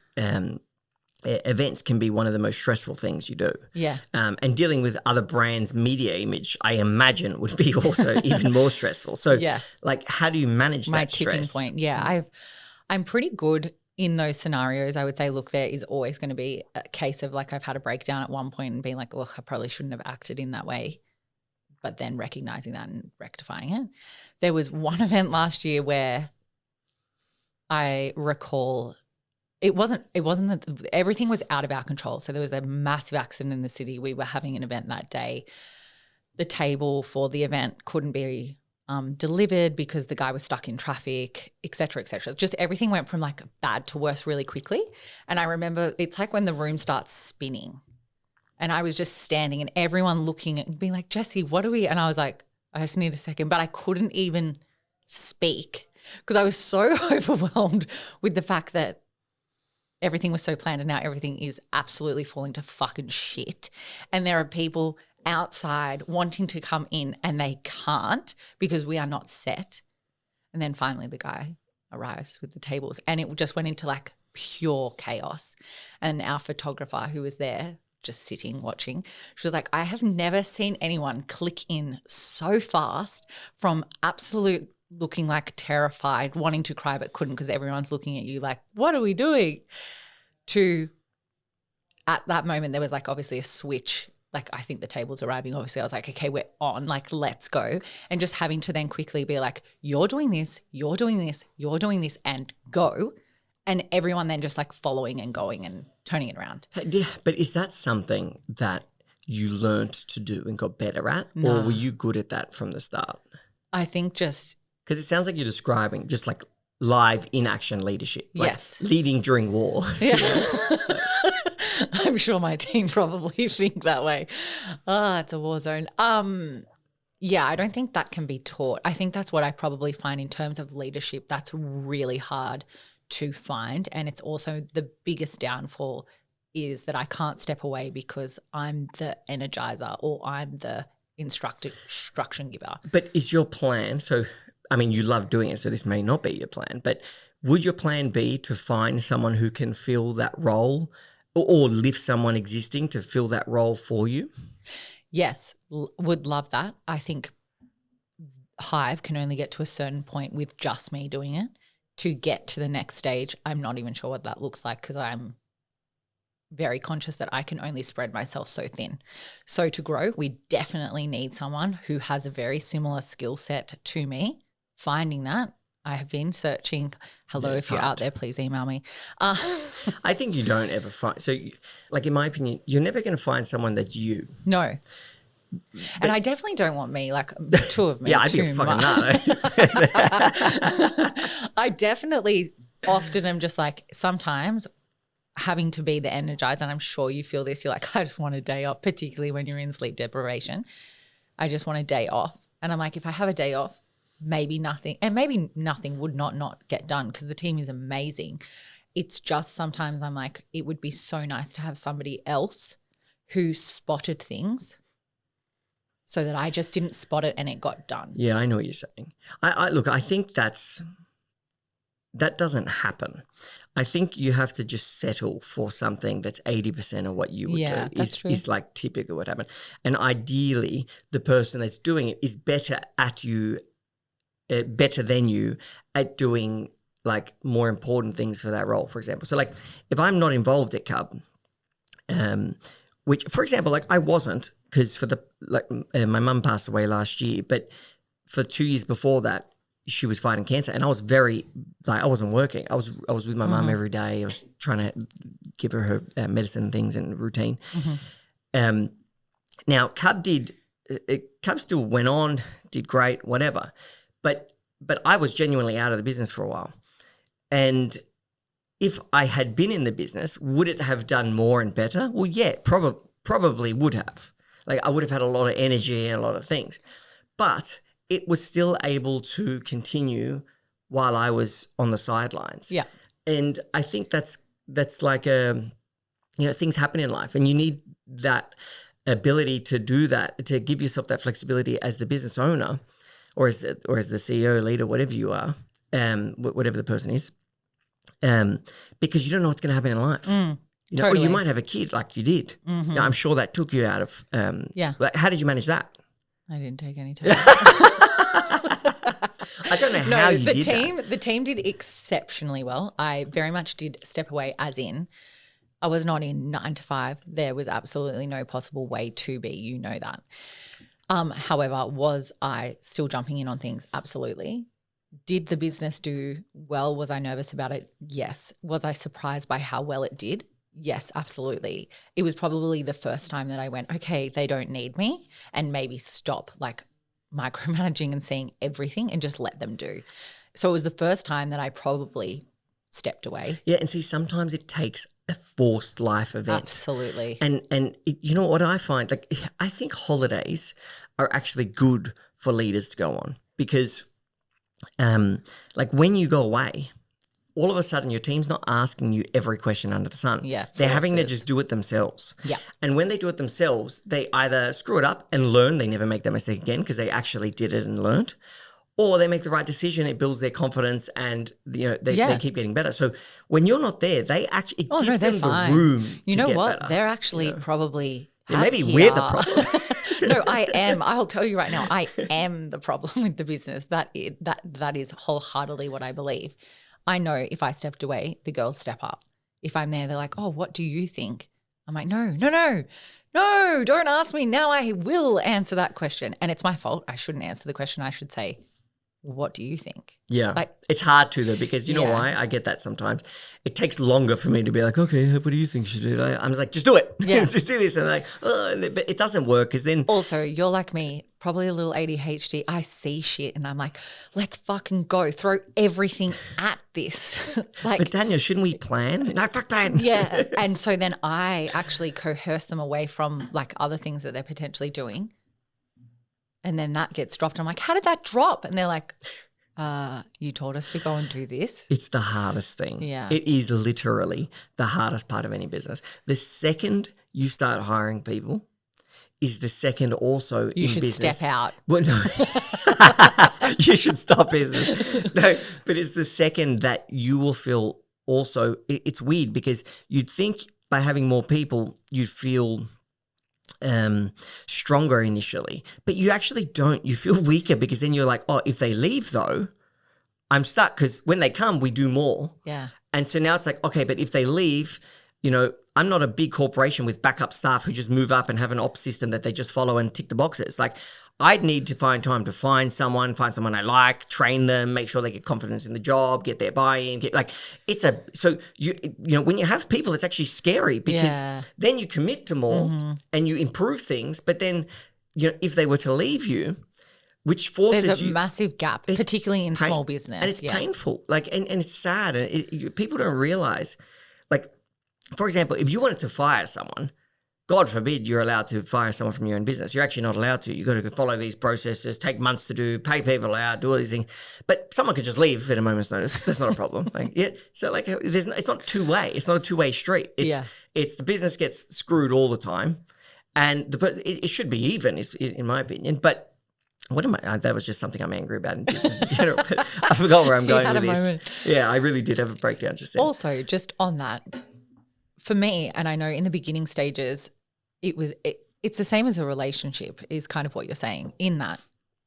events can be one of the most stressful things you do. Yeah. And dealing with other brands' media image, I imagine would be also even more stressful. So like how do you manage that stress? My tipping point. Yeah. I'm pretty good in those scenarios. I would say, look, there is always going to be a case of like I've had a breakdown at one point and being like, oh, I probably shouldn't have acted in that way. But then recognizing that and rectifying it. There was one event last year where I recall it wasn't that everything was out of our control. So there was a massive accident in the city. We were having an event that day. The table for the event couldn't be delivered because the guy was stuck in traffic, et cetera, et cetera. Just everything went from like bad to worse really quickly. And I remember it's like when the room starts spinning and I was just standing and everyone looking and being like, Jessy, what are we? And I was like, I just need a second, but I couldn't even speak because I was so overwhelmed with the fact that everything was so planned and now everything is absolutely falling to fucking shit. And there are people outside wanting to come in and they can't because we are not set. And then finally the guy arrives with the tables and it just went into like pure chaos. And our photographer who was there just sitting watching, she was like, I have never seen anyone click in so fast from absolute looking like terrified, wanting to cry but couldn't because everyone's looking at you like, what are we doing? To at that moment there was like obviously a switch. Like I think the table's arriving. Obviously I was like, okay, we're on, like let's go. And just having to then quickly be like, you're doing this, you're doing this, you're doing this and go. And everyone then just like following and going and turning it around. Yeah, but is that something that you learnt to do and got better at? No. Or were you good at that from the start? I think just because it sounds like you're describing just like live in-action leadership. Like yes. Leading during war. Yeah. I'm sure my team probably think that way. It's a war zone. Yeah, I don't think that can be taught. I think that's what I probably find in terms of leadership. That's really hard to find. And it's also the biggest downfall is that I can't step away because I'm the energizer or I'm the instruction giver. But is your plan, so I mean, you love doing it, so this may not be your plan, but would your plan be to find someone who can fill that role or lift someone existing to fill that role for you? Yes, would love that. I think Hive can only get to a certain point with just me doing it. To get to the next stage, I'm not even sure what that looks like because I'm very conscious that I can only spread myself so thin. So to grow, we definitely need someone who has a very similar skill set to me. Finding that, I have been searching. Hello, if you're out there, please email me. I think you don't ever find, so like in my opinion, you're never going to find someone that's you. No. And I definitely don't want me, like two of me. Yeah, I'd be a fucking nut. I definitely often am just like sometimes having to be the energizer, and I'm sure you feel this. You're like, I just want a day off, particularly when you're in sleep deprivation. I just want a day off. And I'm like, if I have a day off, maybe nothing would not get done because the team is amazing. It's just sometimes I'm like, it would be so nice to have somebody else who spotted things so that I just didn't spot it and it got done. Yeah, I know what you're saying. Look, I think that doesn't happen. I think you have to just settle for something that's 80% of what you would do. That's true. Is like typically what happened. And ideally, the person that's doing it is better than you at doing like more important things for that role, for example. So like if I'm not involved at Cub, which for example, like I wasn't, because my mum passed away last year, but for 2 years before that, she was fighting cancer, and I was I wasn't working. I was with my mum every day. I was trying to give her medicine and things and routine. Now Cub still went on, did great, whatever, but I was genuinely out of the business for a while, and if I had been in the business, would it have done more and better? Well, yeah, probably would have. Like I would have had a lot of energy and a lot of things, but it was still able to continue while I was on the sidelines. Yeah. And I think that's like things happen in life, and you need that ability to do that, to give yourself that flexibility as the business owner or as the CEO, leader, whatever you are, whatever the person is, because you don't know what's going to happen in life. Totally. Or you might have a kid like you did. Now, I'm sure that took you out of like, how did you manage that? I didn't take any time. I don't know how you did that. The team did exceptionally well. I very much did step away, as in I was not in 9 to 5. There was absolutely no possible way to be. You know that. However, was I still jumping in on things? Absolutely. Did the business do well? Was I nervous about it? Yes. Was I surprised by how well it did? Yes, absolutely. It was probably the first time that I went, okay, they don't need me, and maybe stop like micromanaging and seeing everything and just let them do. So it was the first time that I probably stepped away. Yeah, and see, sometimes it takes a forced life event. Absolutely. And you know what I find? Like, I think holidays are actually good for leaders to go on because, like, when you go away, all of a sudden your team's not asking you every question under the sun. Yeah. They're having to just do it themselves. Yeah. And when they do it themselves, they either screw it up and learn, they never make that mistake again because they actually did it and learned, or they make the right decision, it builds their confidence, and they keep getting better. So when you're not there, they actually gives them the room you know to get what? better. They're actually probably maybe we're the problem. No, I am. I'll tell you right now, I am the problem with the business. That is wholeheartedly what I believe. I know if I stepped away, the girls step up. If I'm there, they're like, oh, what do you think? I'm like, no, don't ask me. Now I will answer that question. And it's my fault. I shouldn't answer the question. I should say, what do you think? Yeah. Like, it's hard to though, because you know why? I get that sometimes. It takes longer for me to be like, okay, what do you think should do? I'm just like, just do it. Yeah. Just do this. And like, but it doesn't work because then. Also, you're like me, probably a little ADHD. I see shit and I'm like, let's fucking go. Throw everything at this. But Daniel, shouldn't we plan? No, fuck plan. Yeah. And so then I actually coerce them away from like other things that they're potentially doing. And then that gets dropped. I'm like, how did that drop? And they're like, you told us to go and do this. It's the hardest thing. Yeah. It is literally the hardest part of any business. The second you start hiring people is the second also you in should business. step out. Well, no. You should stop business. No, but it's the second that you will feel also, it's weird because you'd think by having more people, you'd feel stronger initially, but you actually don't. You feel weaker because then you're like, oh, if they leave though, I'm stuck because when they come, we do more. Yeah. And so now it's like, okay, but if they leave, I'm not a big corporation with backup staff who just move up and have an ops system that they just follow and tick the boxes. Like I'd need to find time to find someone I like, train them, make sure they get confidence in the job, get their buy-in, so when you have people, it's actually scary because then you commit to more and you improve things. But then, if they were to leave you, which forces There's a massive gap, particularly in small business. And it's painful. And it's sad. And people don't realize, for example, if you wanted to fire someone, God forbid you're allowed to fire someone from your own business. You're actually not allowed to. You've got to follow these processes, take months to do, pay people out, do all these things. But someone could just leave at a moment's notice. That's not a problem. So it's not two-way. It's not a two-way street. It's the business gets screwed all the time. And it should be even, in my opinion. But what am I? That was just something I'm angry about in business in general. But I forgot where I'm going with this. Moment. Yeah, I really did have a breakdown just then. Also, just on that, for me, and I know in the beginning stages, it's the same as a relationship is kind of what you're saying in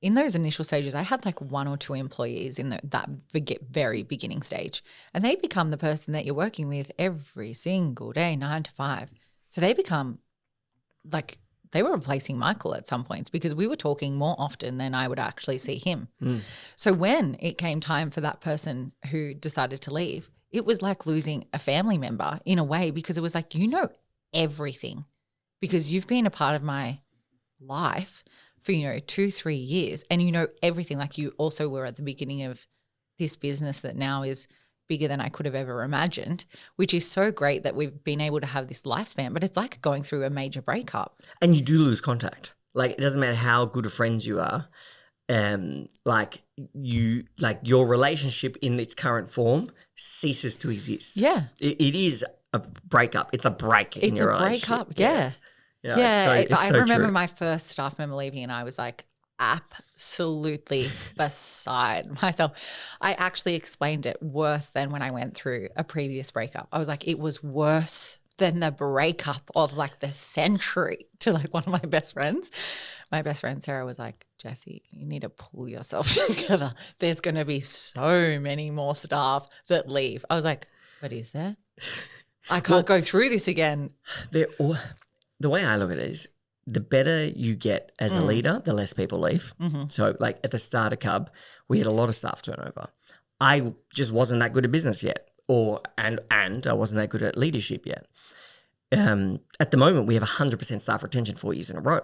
those initial stages. I had like 1 or 2 employees in that very beginning stage, and they become the person that you're working with every single day, 9 to 5. So they become like, they were replacing Michael at some points because we were talking more often than I would actually see him. So when it came time for that person who decided to leave, it was like losing a family member in a way, because it was like, everything because you've been a part of my life for, 2-3 years, and everything. Like, you also were at the beginning of this business that now is bigger than I could have ever imagined, which is so great that we've been able to have this lifespan. But it's like going through a major breakup. And you do lose contact. Like, it doesn't matter how good of friends you are. Your relationship in its current form ceases to exist. Yeah. It is a breakup. It's a break in your relationship. It's a breakup, yeah. I remember my first staff member leaving and I was like absolutely beside myself. I actually explained it worse than when I went through a previous breakup. I was like, it was worse than the breakup of like the century, to like one of my best friends. My best friend Sarah was like, Jessy, you need to pull yourself together. There's going to be so many more staff that leave. I was like, what is there? I can't go through this again. The way I look at it is, the better you get as a leader, the less people leave. Mm-hmm. So like at the start of Cub, we had a lot of staff turnover. I just wasn't that good at business yet, and I wasn't that good at leadership yet. At the moment, we have 100% staff retention 4 years in a row.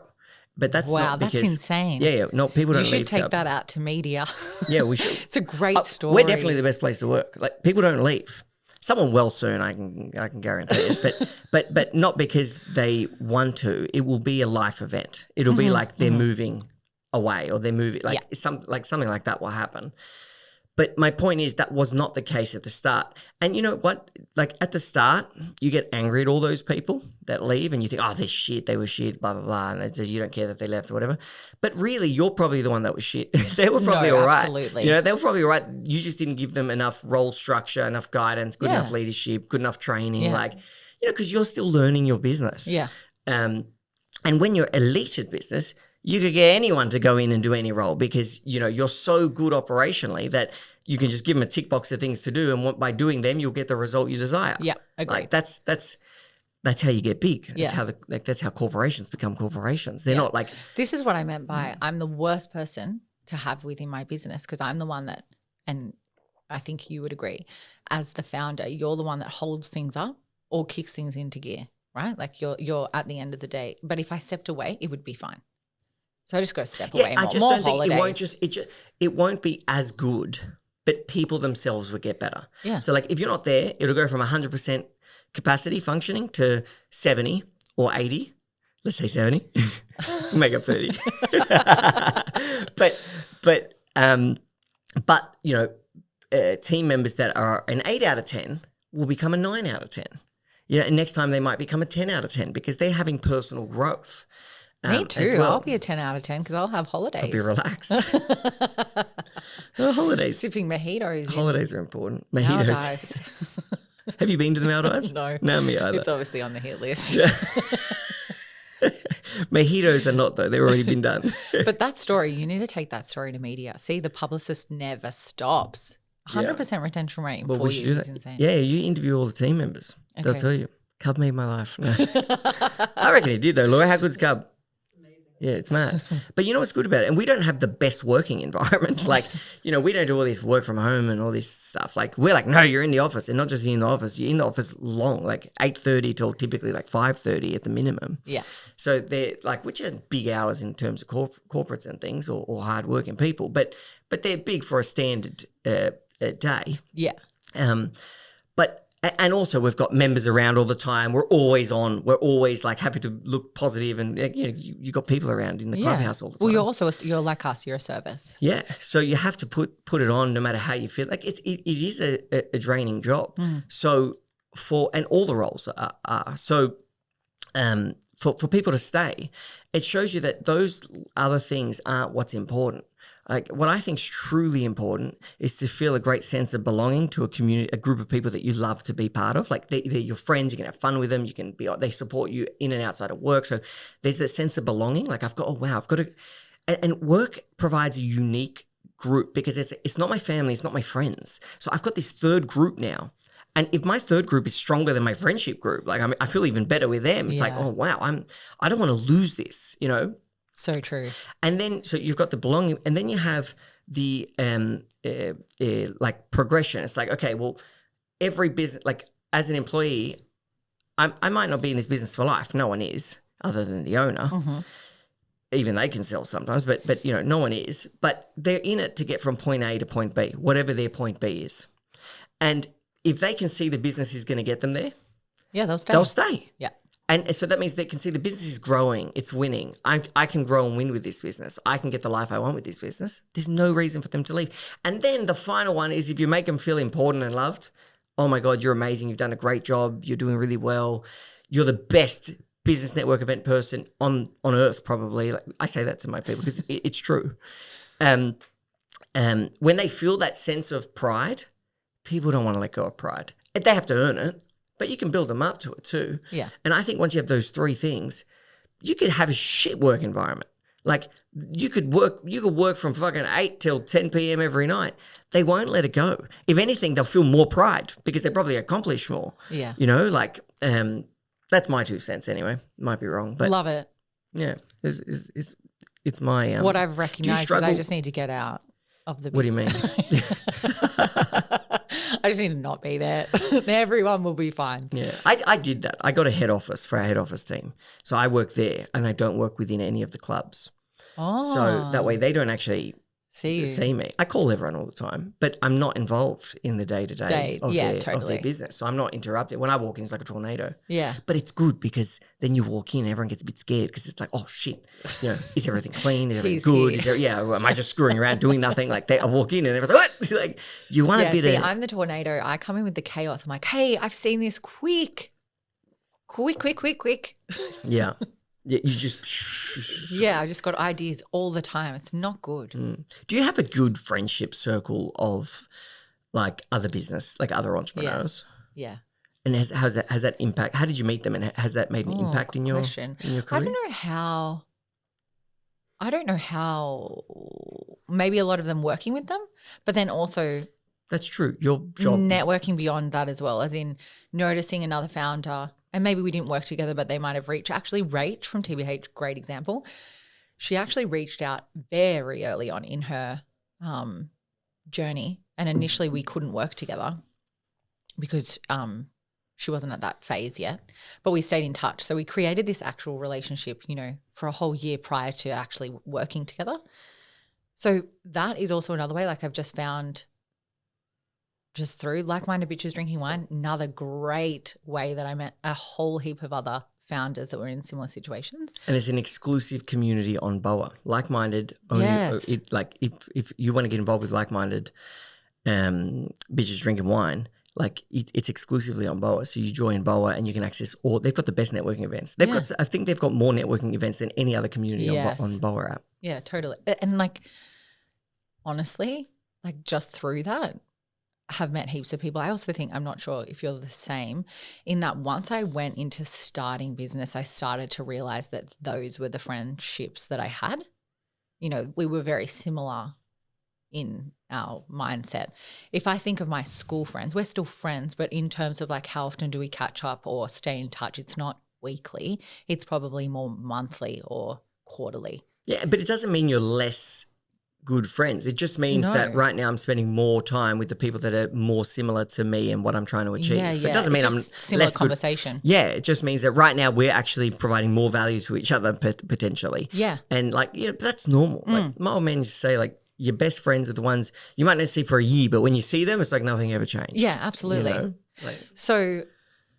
But that's not because, that's insane. Yeah. No, people don't leave. You should take that out to media. Yeah, we should. It's a great story. We're definitely the best place to work. Like, people don't leave. Someone will soon, I can guarantee it. But not because they want to. It will be a life event. It'll be like they're moving away, or they're moving something like that will happen. But my point is, that was not the case at the start. And you know what? Like, at the start, you get angry at all those people that leave and you think, oh, they're shit, they were shit, blah, blah, blah. And it says you don't care that they left or whatever. But really, you're probably the one that was shit. They were probably all right. Absolutely. They were probably all right. You just didn't give them enough role structure, enough guidance, good enough leadership, good enough training. Because you're still learning your business. Yeah. And when you're elite at business, you could get anyone to go in and do any role because, you're so good operationally that you can just give them a tick box of things to do, and by doing them, you'll get the result you desire. Yeah, agreed. Like, that's how you get big. That's how corporations become corporations. They're not like... This is what I meant by I'm the worst person to have within my business, because I'm the one that, and I think you would agree, as the founder, you're the one that holds things up or kicks things into gear, right? Like, you're at the end of the day. But if I stepped away, it would be fine. So I just got to step away more. I just don't think it won't be as good, but people themselves will get better. Yeah. So like, if you're not there, it'll go from 100% capacity functioning to 70 or 80. Let's say 70. Make up 30. but team members that are an 8 out of 10 will become a 9 out of 10. And next time they might become a 10 out of 10 because they're having personal growth. Me as too. well. I'll be a 10 out of 10 because I'll have holidays. I'll be relaxed. Holidays. Sipping mojitos. Holidays are important. Mojitos. Maldives. Have you been to the Maldives? No. No, me either. It's obviously on the hit list. Mojitos are not, though. They've already been done. But that story, you need to take that story to media. See, the publicist never stops. 100% retention rate in 4 we should years do is that. insane. Yeah, you interview all the team members. They'll Okay. tell you. Cub made my life. No. I reckon he did, though. Laura, how good's Cub? Yeah, it's mad. But you know what's good about it? And we don't have the best working environment. Like, we don't do all this work from home and all this stuff. Like, we're like, no, you're in the office. And not just in the office. You're in the office long, like 8:30 till typically like 5:30 at the minimum. Yeah. So they're like, which are big hours in terms of corporates and things or hard-working people. But they're big for a standard day. Yeah. And also we've got members around all the time. We're always on. We're always like happy to look positive, and you got people around in the clubhouse all the time. Well, you're like us. You're a service. Yeah, so you have to put it on no matter how you feel. Like it is a draining job. So and all the roles are so. For people to stay, it shows you that those other things aren't what's important. Like what I think is truly important is to feel a great sense of belonging to a community, a group of people that you love to be part of. Like they're your friends, you can have fun with them, they support you in and outside of work. So there's that sense of belonging. Like I've got to, and work provides a unique group because it's not my family, it's not my friends. So I've got this third group now. And if my third group is stronger than my friendship group, like I feel even better with them. It's like, oh wow, I don't want to lose this, So true. And then, so you've got the belonging, and then you have the like progression. It's like, okay, well, every business, like as an employee, I might not be in this business for life. No one is, other than the owner. Even they can sell sometimes, but no one is. But they're in it to get from point A to point B, whatever their point B is. And if they can see the business is going to get them there, yeah, they'll stay. They'll stay. Yeah. And so that means they can see the business is growing, it's winning. I can grow and win with this business. I can get the life I want with this business. There's no reason for them to leave. And then the final one is if you make them feel important and loved, oh my God, you're amazing. You've done a great job. You're doing really well. You're the best business network event person on earth, probably. Like, I say that to my people because it's true. When they feel that sense of pride, people don't want to let go of pride. They have to earn it. But you can build them up to it too. Yeah. And I think once you have those three things, you could have a shit work environment. Like you could work from fucking 8 till 10 p.m. every night. They won't let it go. If anything, they'll feel more pride because they probably accomplish more. Yeah. That's my 2 cents anyway. Might be wrong, but love it. Yeah. It's my what I've recognized is I just need to get out of the business. What do you mean? I just need to not be there. Everyone will be fine. Yeah, I did that. I got a head office for our head office team. So I work there and I don't work within any of the clubs. Oh. So that way they don't actually see me. I call everyone all the time, but I'm not involved in the day-to-day of their business. So I'm not interrupted. When I walk in, it's like a tornado. Yeah. But it's good because then you walk in, everyone gets a bit scared because it's like, oh shit, is everything clean? Is everything good? Am I just screwing around doing nothing? Like I walk in and everyone's like, what? Like you want a bit of. I'm the tornado. I come in with the chaos. I'm like, hey, I've seen this quick. Yeah. Yeah, you just. Yeah, I just got ideas all the time. It's not good. Do you have a good friendship circle of like other business, like other entrepreneurs? Yeah. And has that impact? How did you meet them, and has that made an impact in your career? I don't know how. Maybe a lot of them working with them, but then also that's true. Your job networking beyond that as well, as in noticing another founder. And maybe we didn't work together, but they might have reached. Actually, Rach from TBH, great example. She actually reached out very early on in her journey. And initially we couldn't work together because she wasn't at that phase yet. But we stayed in touch. So we created this actual relationship, for a whole year prior to actually working together. So that is also another way. Like I've just found just through Like-Minded Bitches Drinking Wine, another great way that I met a whole heap of other founders that were in similar situations. And it's an exclusive community on BOA. Like-Minded, only, if you want to get involved with Like-Minded Bitches Drinking Wine, like it's exclusively on BOA. So you join BOA and you can access all. They've got the best networking events. I think they've got more networking events than any other community on BOA app. Yeah, totally. And like, honestly, like just through that, have met heaps of people. I also think, I'm not sure if you're the same, in that once I went into starting business, I started to realize that those were the friendships that I had. You know, we were very similar in our mindset. If I think of my school friends, we're still friends, but in terms of like how often do we catch up or stay in touch, it's not weekly. It's probably more monthly or quarterly. Yeah, but it doesn't mean you're less good friends. It just means that right now I'm spending more time with the people that are more similar to me and what I'm trying to achieve. Yeah. It doesn't mean I'm similar less conversation. Good. Yeah, it just means that right now we're actually providing more value to each other potentially. Yeah. And like, you know, that's normal. Like my old man used to say, like, your best friends are the ones you might not see for a year, but when you see them, it's like nothing ever changed. Yeah, absolutely. You know? So,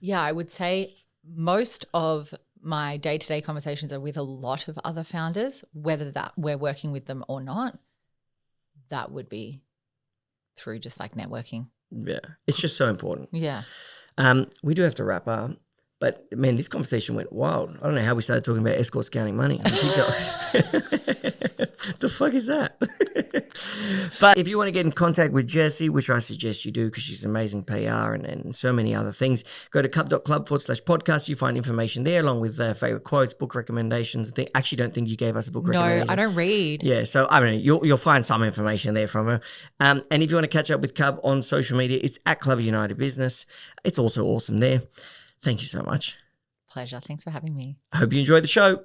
yeah, I would say most of my day-to-day conversations are with a lot of other founders, whether that we're working with them or not. That would be through just like networking. Yeah, it's just so important. Yeah. We do have to wrap up. But, man, this conversation went wild. I don't know how we started talking about escorts counting money on TikTok. The fuck is that? But if you want to get in contact with Jessy, which I suggest you do because she's an amazing PR and so many other things, go to cup.club/podcast. You find information there along with favourite quotes, book recommendations. I actually don't think you gave us a book recommendation. No, I don't read. Yeah, so I mean, you'll find some information there from her. And if you want to catch up with Cub on social media, it's at Club United Business. It's also awesome there. Thank you so much. Pleasure. Thanks for having me. I hope you enjoyed the show.